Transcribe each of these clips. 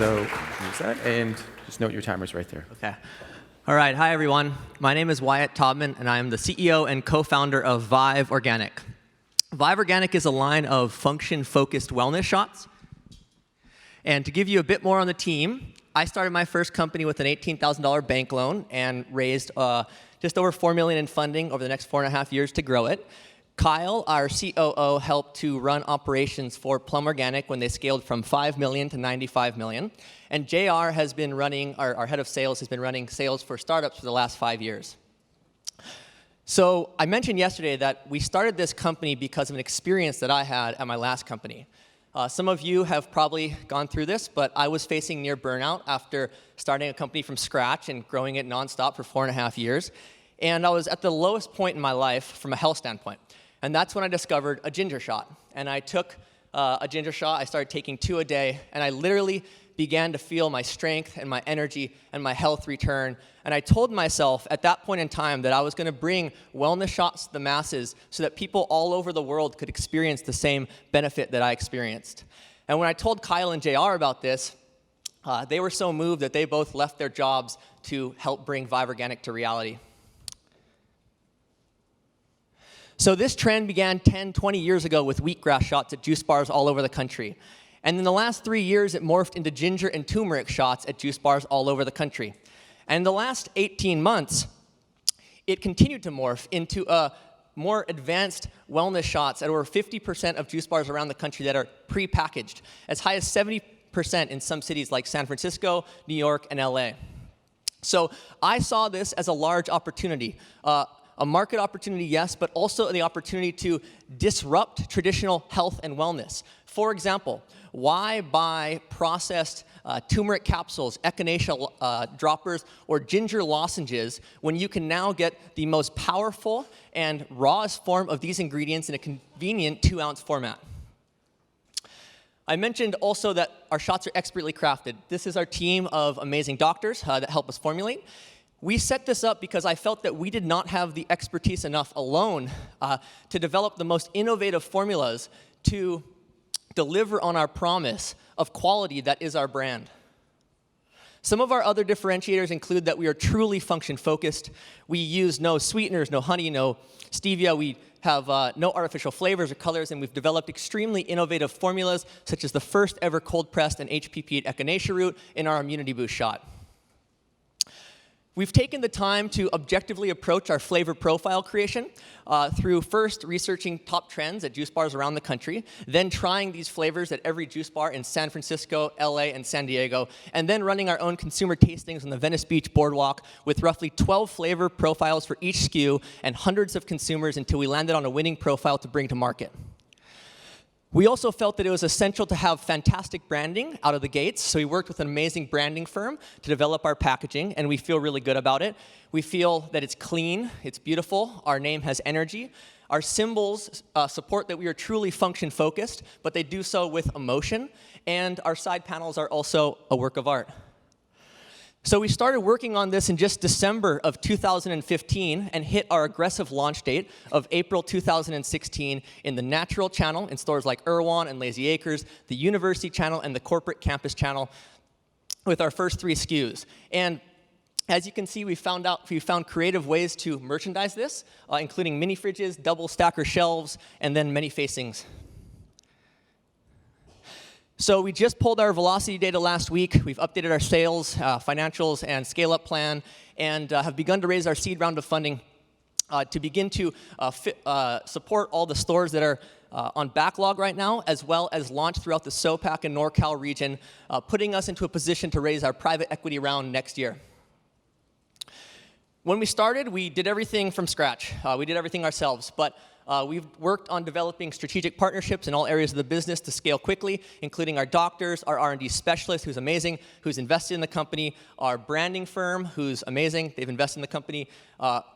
So use that, and just note your timer's right there. Okay. All right. Hi, everyone. My name is Wyatt Taubman, and I am the CEO and co-founder of Vive Organic. Vive Organic is a line of function-focused wellness shots. And to give you a bit more on the team, I started my first company with an $18,000 bank loan and raised just over $4 million in funding over the next 4.5 years to grow it. Kyle, our COO, helped to run operations for Plum Organic when they scaled from $5 million to $95 million. And JR has been running, our head of sales, has been running sales for startups for the last 5 years. So I mentioned yesterday that we started this company because of an experience that I had at my last company. Some of you have probably gone through this, but I was facing near burnout after starting a company from scratch and growing it nonstop for 4.5 years. And I was at the lowest point in my life from a health standpoint. And that's when I discovered a ginger shot. And I took a ginger shot. I started taking 2 a day. And I literally began to feel my strength and my energy and my health return. And I told myself at that point in time that I was going to bring wellness shots to the masses so that people all over the world could experience the same benefit that I experienced. And when I told Kyle and JR about this, they were so moved that they both left their jobs to help bring Vive Organic to reality. So this trend began 10, 20 years ago with wheatgrass shots at juice bars all over the country. And in the last 3 years, it morphed into ginger and turmeric shots at juice bars all over the country. And in the last 18 months, it continued to morph into more advanced wellness shots at over 50% of juice bars around the country that are pre-packaged, as high as 70% in some cities like San Francisco, New York, and LA. So I saw this as a large opportunity. A market opportunity, yes, but also the opportunity to disrupt traditional health and wellness. For example, why buy processed turmeric capsules, echinacea droppers, or ginger lozenges when you can now get the most powerful and rawest form of these ingredients in a convenient 2-ounce format? I mentioned also that our shots are expertly crafted. This is our team of amazing doctors that help us formulate. We set this up because I felt that we did not have the expertise enough alone to develop the most innovative formulas to deliver on our promise of quality that is our brand. Some of our other differentiators include that we are truly function-focused. We use no sweeteners, no honey, no stevia. We have no artificial flavors or colors, and we've developed extremely innovative formulas, such as the first ever cold-pressed and HPP'd echinacea root in our Immunity Boost shot. We've taken the time to objectively approach our flavor profile creation through first researching top trends at juice bars around the country, then trying these flavors at every juice bar in San Francisco, LA, and San Diego, and then running our own consumer tastings on the Venice Beach Boardwalk with roughly 12 flavor profiles for each SKU and hundreds of consumers until we landed on a winning profile to bring to market. We also felt that it was essential to have fantastic branding out of the gates, so we worked with an amazing branding firm to develop our packaging, and we feel really good about it. We feel that it's clean, it's beautiful, our name has energy. Our symbols support that we are truly function-focused, but they do so with emotion, and our side panels are also a work of art. So we started working on this in just December of 2015 and hit our aggressive launch date of April 2016 in the natural channel in stores like Erewhon and Lazy Acres, the university channel, and the corporate campus channel with our first 3 SKUs. And as you can see, we found creative ways to merchandise this, including mini fridges, double stacker shelves, and then many facings. So we just pulled our velocity data last week. We've updated our sales, financials, and scale-up plan, and have begun to raise our seed round of funding to begin to support all the stores that are on backlog right now, as well as launch throughout the SoPac and NorCal region, putting us into a position to raise our private equity round next year. When we started, we did everything from scratch. We did everything ourselves, but we've worked on developing strategic partnerships in all areas of the business to scale quickly, including our doctors, our R&D specialist, who's amazing, who's invested in the company, our branding firm, who's amazing, they've invested in the company,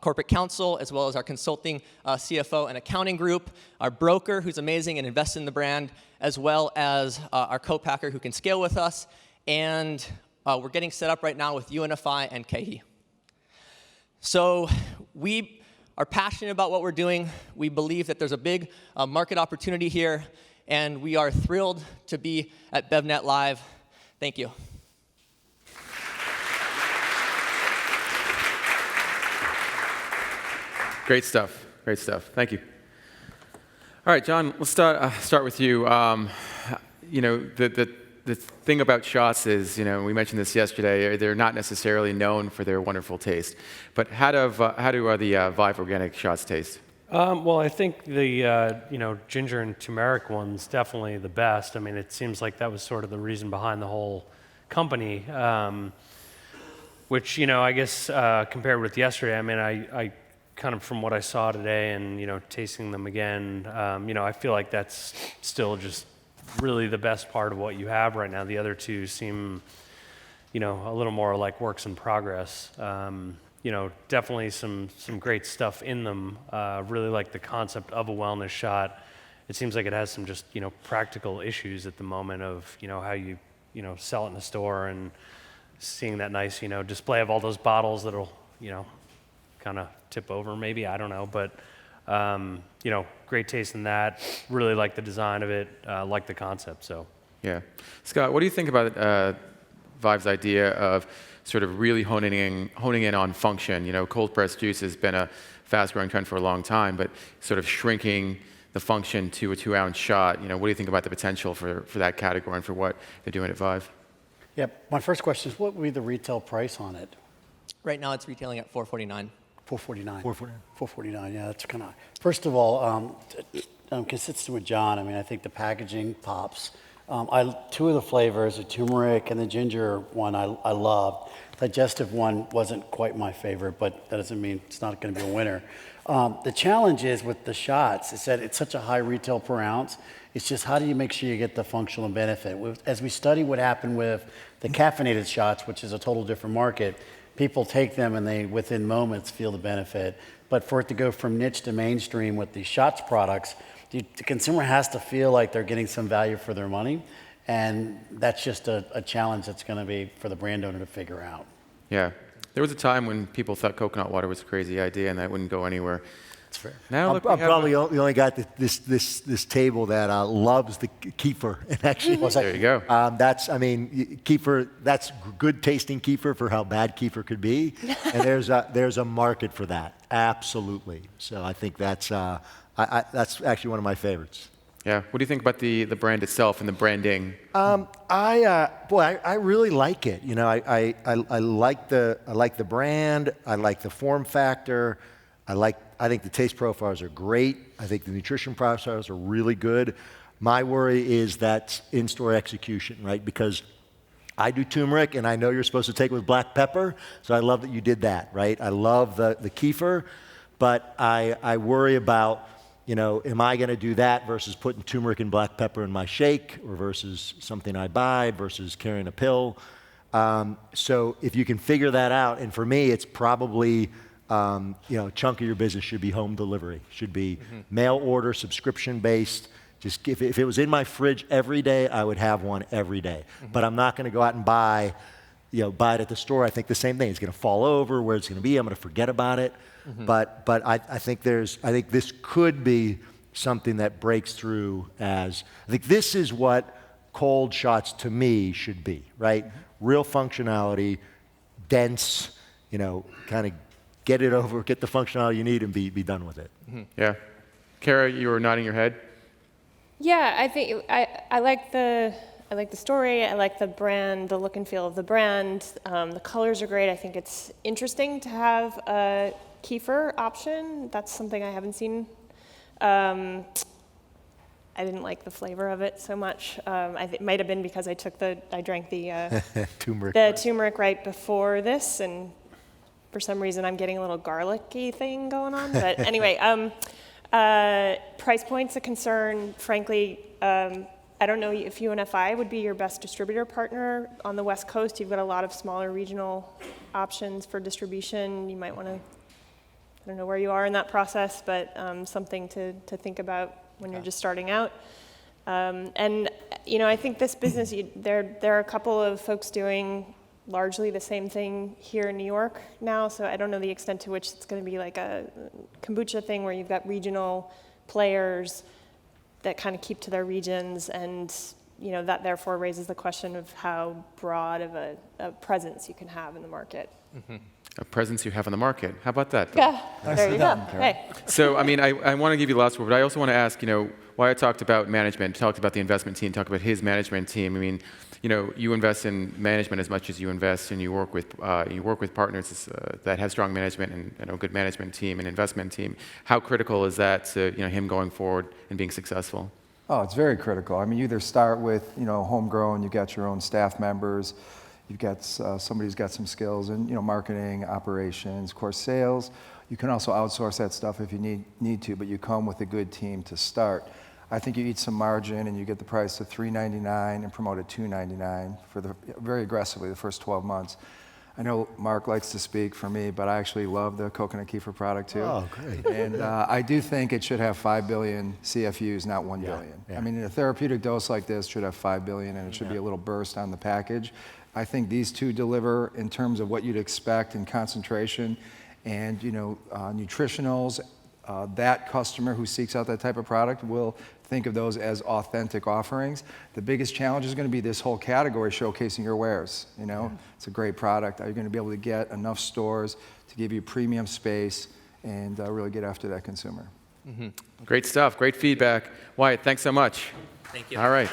corporate counsel, as well as our consulting CFO and accounting group, our broker, who's amazing and invested in the brand, as well as our co-packer who can scale with us, and we're getting set up right now with UNFI and KE. So we are passionate about what we're doing. We believe that there's a big market opportunity here, and we are thrilled to be at BevNet Live. Thank you. Great stuff. Great stuff. Thank you. All right, John, let's start with you. The thing about shots is, we mentioned this yesterday, they're not necessarily known for their wonderful taste. But how do the Vive organic shots taste? Well, I think the ginger and turmeric one's definitely the best. I mean, it seems like that was sort of the reason behind the whole company, which I guess compared with yesterday, I mean, I kind of from what I saw today and tasting them again, I feel like that's still just really the best part of what you have right now. The other two seem a little more like works in progress. Definitely some great stuff in them. Really like the concept of a wellness shot. It seems like it has some just practical issues at the moment of how you sell it in the store and seeing that nice display of all those bottles that'll kind of tip over maybe, I don't know, but great taste in that. Really like the design of it, like the concept. So yeah, Scott, what do you think about Vive's idea of sort of really honing in on function? Cold pressed juice has been a fast-growing trend for a long time, but sort of shrinking the function to a 2-ounce shot. What do you think about the potential for that category and for what they're doing at Vive? Yeah, my first question is, what would be the retail price on it? Right now it's retailing at $4.49. $4.49. $4.49. Yeah, that's kind of. First of all, consistent with John. I mean, I think the packaging pops. Two of the flavors, the turmeric and the ginger one, I loved. Digestive one wasn't quite my favorite, but that doesn't mean it's not going to be a winner. The challenge is with the shots, is that it's such a high retail per ounce. It's just how do you make sure you get the functional benefit? As we study what happened with the caffeinated shots, which is a total different market, people take them and they, within moments, feel the benefit. But for it to go from niche to mainstream with these shots products, the consumer has to feel like they're getting some value for their money. And that's just a challenge that's going to be for the brand owner to figure out. Yeah. There was a time when people thought coconut water was a crazy idea and that wouldn't go anywhere. That's fair. Now, I'm probably the only guy at this table that loves the kefir. And actually, there you go. Kefir. That's good tasting kefir for how bad kefir could be, and there's a market for that. Absolutely. So I think that's actually one of my favorites. Yeah. What do you think about the brand itself and the branding? I really like it. I like the brand. I like the form factor. I think the taste profiles are great. I think the nutrition profiles are really good. My worry is that in-store execution, right? Because I do turmeric, and I know you're supposed to take it with black pepper, so I love that you did that, right? I love the kefir, but I worry about, am I going to do that versus putting turmeric and black pepper in my shake, or versus something I buy, versus carrying a pill. So if you can figure that out, and for me, it's probably a chunk of your business should be home delivery, should be mail order, subscription based. Just if it was in my fridge every day, I would have one every day. But I'm not going to go out and buy it at the store. I think the same thing. It's going to fall over where it's going to be. I'm going to forget about it. But I think this could be something that breaks through as, I think this is what cold shots to me should be, right? Real functionality, dense, kind of get it over, get the functionality you need, and be done with it. Yeah. Kara, you were nodding your head. Yeah, I think I like the story. I like the brand, the look and feel of the brand. The colors are great. I think it's interesting to have a kefir option. That's something I haven't seen. I didn't like the flavor of it so much. It might have been because I drank the turmeric right before this, and for some reason I'm getting a little garlicky thing going on. But anyway, price point's a concern. Frankly, I don't know if UNFI would be your best distributor partner on the West Coast. You've got a lot of smaller regional options for distribution. You might want to, I don't know where you are in that process, but something to think about when you're just starting out. And I think this business, there are a couple of folks doing largely the same thing here in New York now, so I don't know the extent to which it's going to be like a kombucha thing where you've got regional players that kind of keep to their regions and that therefore raises the question of how broad of a presence you can have in the market. A presence you have in the market. How about that? Bill? Yeah, there you go. Hey. So, I mean, I want to give you lots more, but I also want to ask, why I talked about management, talked about the investment team, talked about his management team. I mean, you invest in management as much as you invest, and you work with partners that have strong management and a good management team and investment team. How critical is that to him going forward and being successful? Oh, it's very critical. I mean, you either start with homegrown, you got your own staff members, you've got somebody who's got some skills in marketing, operations, of course, sales. You can also outsource that stuff if you need to, but you come with a good team to start. I think you eat some margin and you get the price to $3.99 and promote it $2.99 for very aggressively the first 12 months. I know Mark likes to speak for me, but I actually love the coconut kefir product too. Oh, great. And I do think it should have 5 billion CFUs, not 1 billion. Yeah. I mean, a therapeutic dose like this should have 5 billion, and it should be a little burst on the package. I think these two deliver in terms of what you'd expect in concentration and nutritionals. That customer who seeks out that type of product will think of those as authentic offerings. The biggest challenge is going to be this whole category showcasing your wares. It's a great product. Are you going to be able to get enough stores to give you premium space and really get after that consumer? Great stuff. Great feedback. Wyatt, thanks so much. Thank you. All right.